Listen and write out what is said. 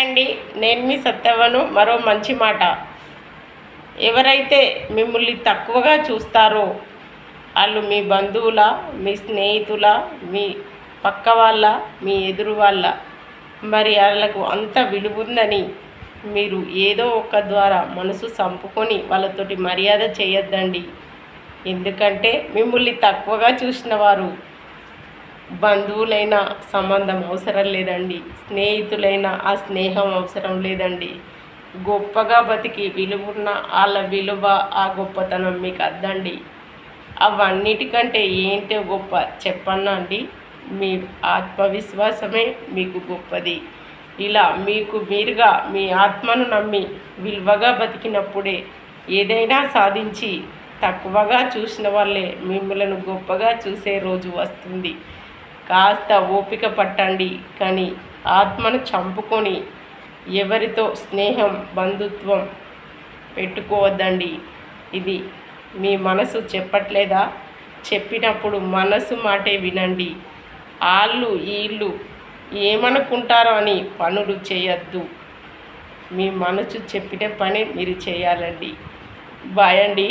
అండి, నేను మీ సత్యవను. మరో మంచి మాట, ఎవరైతే మిమ్మల్ని తక్కువగా చూస్తారో వాళ్ళు మీ బంధువుల, మీ స్నేహితుల, మీ పక్క వాళ్ళ, మీ ఎదురు వాళ్ళ, మరి వాళ్ళకు అంత విలువ ఉందని మీరు ఏదో ఒక ద్వారా మనసు చంపుకొని వాళ్ళతోటి మర్యాద చేయొద్దండి. ఎందుకంటే మిమ్మల్ని తక్కువగా చూసిన వారు బంధువులైన సంబంధం అవసరం లేదండి, స్నేహితులైన ఆ స్నేహం అవసరం లేదండి. గొప్పగా బతికి విలువున్న వాళ్ళ విలువ, ఆ గొప్పతనం మీకు అద్దండి. అవన్నిటికంటే ఏంటో గొప్ప చెప్పన్నా అండి, మీ ఆత్మవిశ్వాసమే మీకు గొప్పది. ఇలా మీకు మీరుగా మీ ఆత్మను నమ్మి విలువగా బతికినప్పుడే ఏదైనా సాధించి తక్కువగా చూసిన వాళ్ళే మిమ్మల్ని గొప్పగా చూసే రోజు వస్తుంది. కాస్త ఓపిక పట్టండి, కానీ ఆత్మను చంపుకొని ఎవరితో స్నేహం, బంధుత్వం పెట్టుకోవద్దండి. ఇది మీ మనసు చెప్పట్లేదా? చెప్పినప్పుడు మనసు మాటే వినండి. వాళ్ళు వీళ్ళు ఏమనుకుంటారో అని పనులు చేయొద్దు. మీ మనసు చెప్పిన పని మీరు చేయాలండి. బాయ్ అండి.